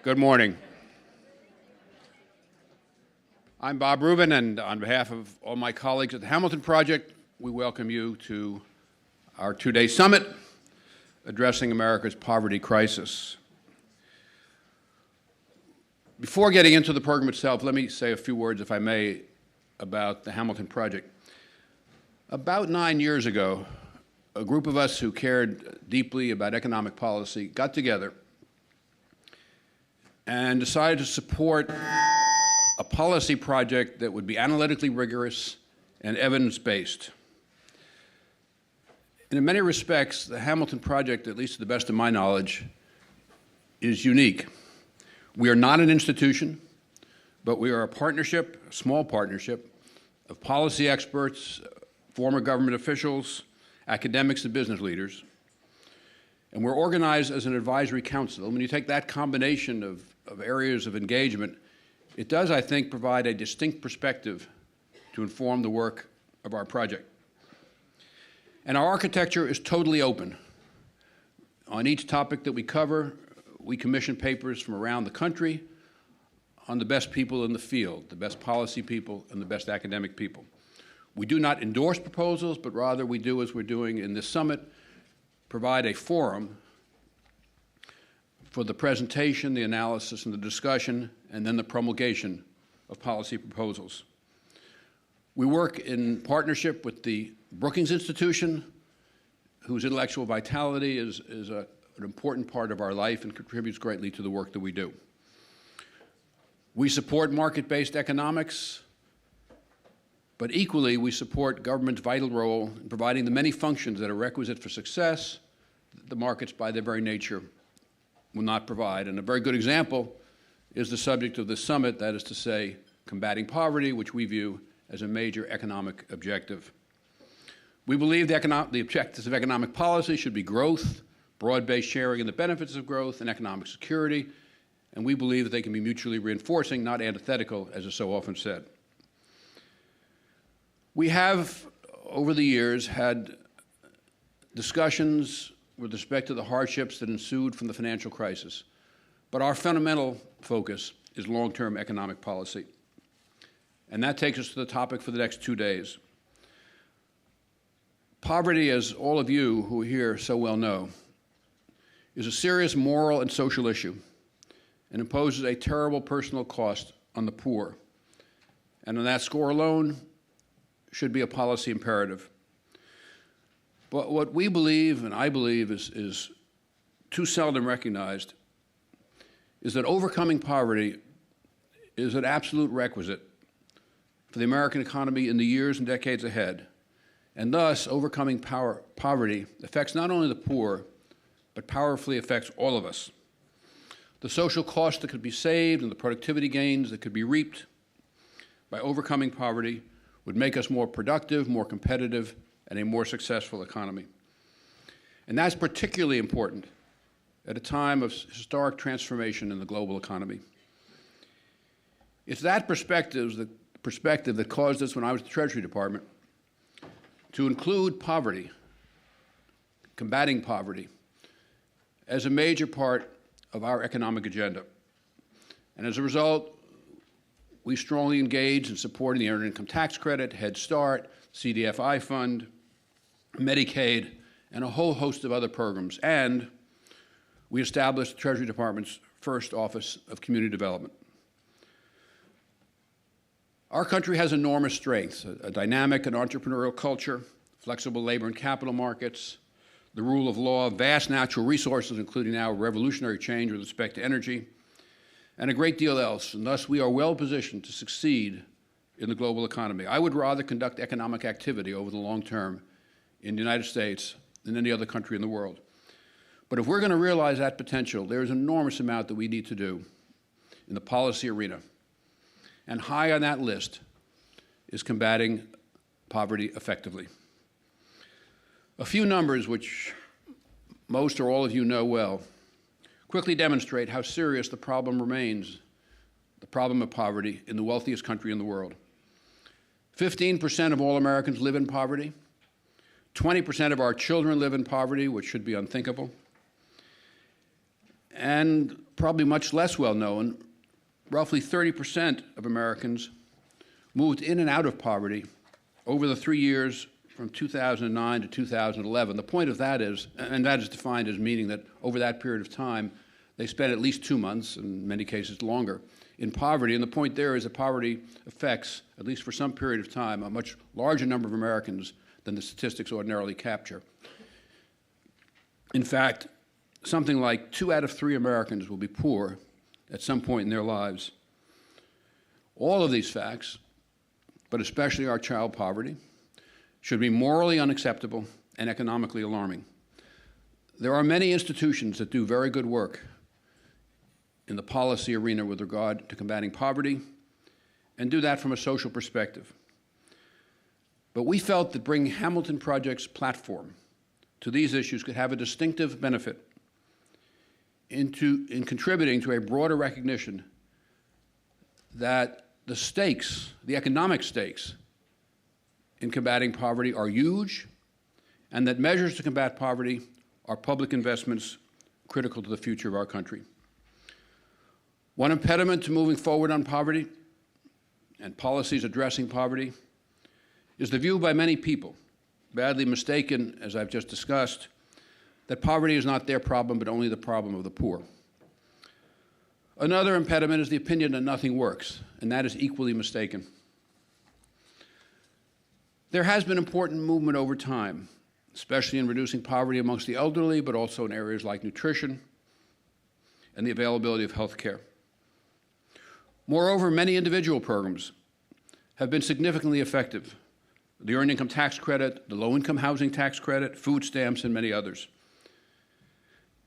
Good morning. I'm Bob Rubin, and on behalf of all my colleagues at the Hamilton Project, we welcome you to our two-day summit addressing America's poverty crisis. Before getting into the program itself, let me say a few words, if I may, about the Hamilton Project. About 9 years ago, a group of us who cared deeply about economic policy got together and decided to support a policy project that would be analytically rigorous and evidence-based. And in many respects, the Hamilton Project, at least to the best of my knowledge, is unique. We are not an institution, but we are a partnership, a small partnership, of policy experts, former government officials, academics, and business leaders. And we're organized as an advisory council. And when you take that combination of areas of engagement, it does, I think, provide a distinct perspective to inform the work of our project. And our architecture is totally open. On each topic that we cover, we commission papers from around the country on the best people in the field, the best policy people and the best academic people. We do not endorse proposals, but rather we do, as we're doing in this summit, provide a forum for the presentation, the analysis, and the discussion, and then the promulgation of policy proposals. We work in partnership with the Brookings Institution, whose intellectual vitality is an important part of our life and contributes greatly to the work that we do. We support market-based economics, but equally we support government's vital role in providing the many functions that are requisite for success that the markets, by their very nature, will not provide. And a very good example is the subject of this summit, that is to say, combating poverty, which we view as a major economic objective. We believe the objectives of economic policy should be growth, broad-based sharing in the benefits of growth, and economic security, and we believe that they can be mutually reinforcing, not antithetical, as is so often said. We have, over the years, had discussions with respect to the hardships that ensued from the financial crisis, but our fundamental focus is long-term economic policy. And that takes us to the topic for the next 2 days. Poverty, as all of you who are here so well know, is a serious moral and social issue and imposes a terrible personal cost on the poor. And on that score alone, should be a policy imperative. But what we believe, and I believe, is too seldom recognized, is that overcoming poverty is an absolute requisite for the American economy in the years and decades ahead. And thus, overcoming poverty affects not only the poor, but powerfully affects all of us. The social cost that could be saved and the productivity gains that could be reaped by overcoming poverty would make us more productive, more competitive, and a more successful economy. And that's particularly important at a time of historic transformation in the global economy. It's that perspective that caused us, when I was at the Treasury Department, to include poverty, combating poverty, as a major part of our economic agenda. And as a result, we strongly engaged in supporting the Earned Income Tax Credit, Head Start, CDFI Fund, Medicaid, and a whole host of other programs. And we established the Treasury Department's first Office of Community Development. Our country has enormous strengths, a dynamic and entrepreneurial culture, flexible labor and capital markets, the rule of law, vast natural resources, including now revolutionary change with respect to energy, and a great deal else. And thus, we are well positioned to succeed in the global economy. I would rather conduct economic activity over the long term in the United States than any other country in the world. But if we're going to realize that potential, there is an enormous amount that we need to do in the policy arena. And high on that list is combating poverty effectively. A few numbers, which most or all of you know well, quickly demonstrate how serious the problem remains, the problem of poverty in the wealthiest country in the world. 15% of all Americans live in poverty. 20% of our children live in poverty, which should be unthinkable. And probably much less well known, roughly 30% of Americans moved in and out of poverty over the 3 years from 2009 to 2011. The point of that is, and that is defined as meaning that over that period of time, they spent at least 2 months, in many cases longer, in poverty. And the point there is that poverty affects, at least for some period of time, a much larger number of Americans than the statistics ordinarily capture. In fact, something like 2 out of 3 Americans will be poor at some point in their lives. All of these facts, but especially our child poverty, should be morally unacceptable and economically alarming. There are many institutions that do very good work in the policy arena with regard to combating poverty, and do that from a social perspective. But we felt that bringing Hamilton Project's platform to these issues could have a distinctive benefit in contributing to a broader recognition that the stakes, the economic stakes, in combating poverty are huge, and that measures to combat poverty are public investments critical to the future of our country. One impediment to moving forward on poverty and policies addressing poverty is the view by many people, badly mistaken, as I've just discussed, that poverty is not their problem, but only the problem of the poor. Another impediment is the opinion that nothing works, and that is equally mistaken. There has been important movement over time, especially in reducing poverty amongst the elderly, but also in areas like nutrition and the availability of health care. Moreover, many individual programs have been significantly effective. The Earned Income Tax Credit, the Low-Income Housing Tax Credit, food stamps, and many others.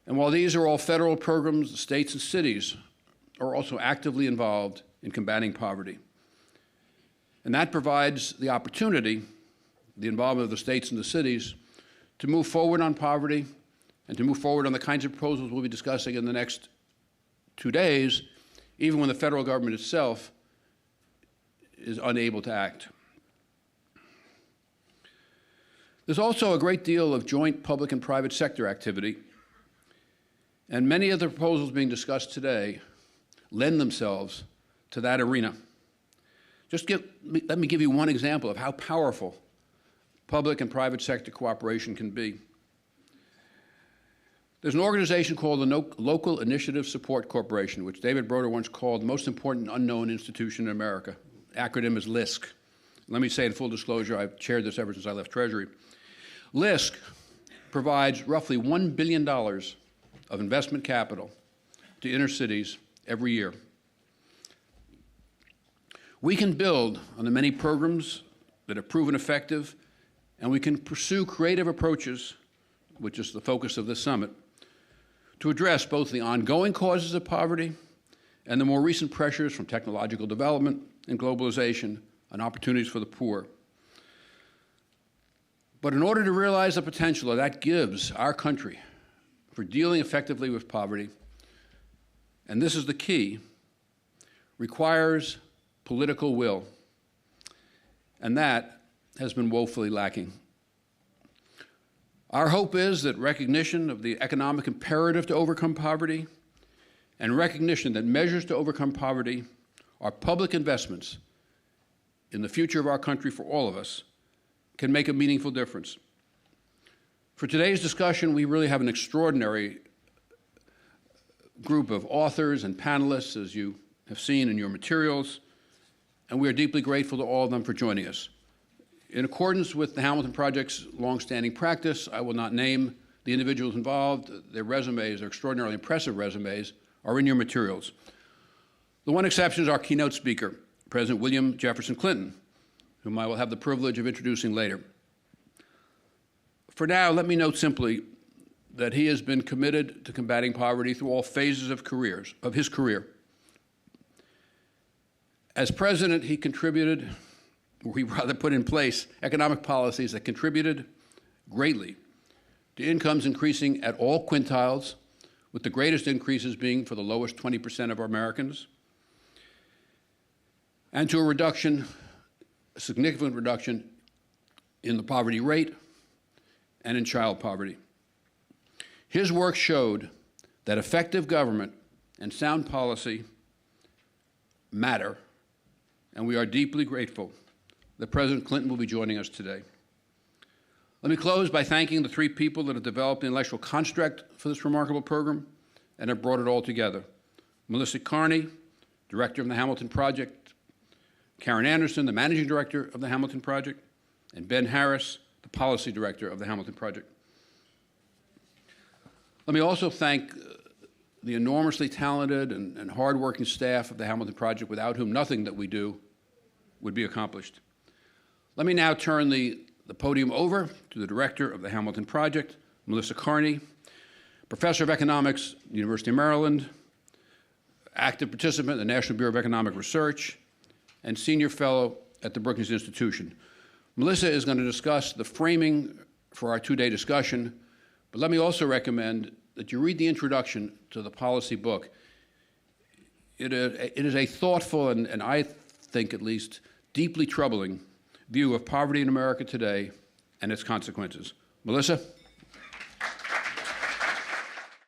And while these are all federal programs, the states and cities are also actively involved in combating poverty. And that provides the opportunity, the involvement of the states and the cities, to move forward on poverty and to move forward on the kinds of proposals we'll be discussing in the next 2 days, even when the federal government itself is unable to act. There's also a great deal of joint public and private sector activity, and many of the proposals being discussed today lend themselves to that arena. Let me give you one example of how powerful public and private sector cooperation can be. There's an organization called the Local Initiative Support Corporation, which David Broder once called the most important unknown institution in America. The acronym is LISC. Let me say in full disclosure, I've chaired this ever since I left Treasury. LISC provides roughly $1 billion of investment capital to inner cities every year. We can build on the many programs that have proven effective, and we can pursue creative approaches, which is the focus of this summit, to address both the ongoing causes of poverty and the more recent pressures from technological development and globalization on opportunities for the poor. But in order to realize the potential that gives our country for dealing effectively with poverty, and this is the key, requires political will, and that has been woefully lacking. Our hope is that recognition of the economic imperative to overcome poverty and recognition that measures to overcome poverty are public investments in the future of our country for all of us can make a meaningful difference. For today's discussion, we really have an extraordinary group of authors and panelists, as you have seen in your materials, and we are deeply grateful to all of them for joining us. In accordance with the Hamilton Project's longstanding practice, I will not name the individuals involved. Their resumes, their extraordinarily impressive resumes, are in your materials. The one exception is our keynote speaker, President William Jefferson Clinton, whom I will have the privilege of introducing later. For now, let me note simply that he has been committed to combating poverty through all phases of his career. As president, he contributed, or he rather put in place, economic policies that contributed greatly to incomes increasing at all quintiles, with the greatest increases being for the lowest 20% of Americans, and to a significant reduction in the poverty rate and in child poverty. His work showed that effective government and sound policy matter, and we are deeply grateful that President Clinton will be joining us today. Let me close by thanking the three people that have developed the intellectual construct for this remarkable program and have brought it all together. Melissa Carney, Director of the Hamilton Project, Karen Anderson, the Managing Director of the Hamilton Project, and Ben Harris, the Policy Director of the Hamilton Project. Let me also thank the enormously talented and hardworking staff of the Hamilton Project, without whom nothing that we do would be accomplished. Let me now turn the podium over to the Director of the Hamilton Project, Melissa Carney, Professor of Economics, University of Maryland, active participant in the National Bureau of Economic Research, and Senior Fellow at the Brookings Institution. Melissa is going to discuss the framing for our two-day discussion, but let me also recommend that you read the introduction to the policy book. It is a thoughtful and I think at least deeply troubling view of poverty in America today and its consequences. Melissa?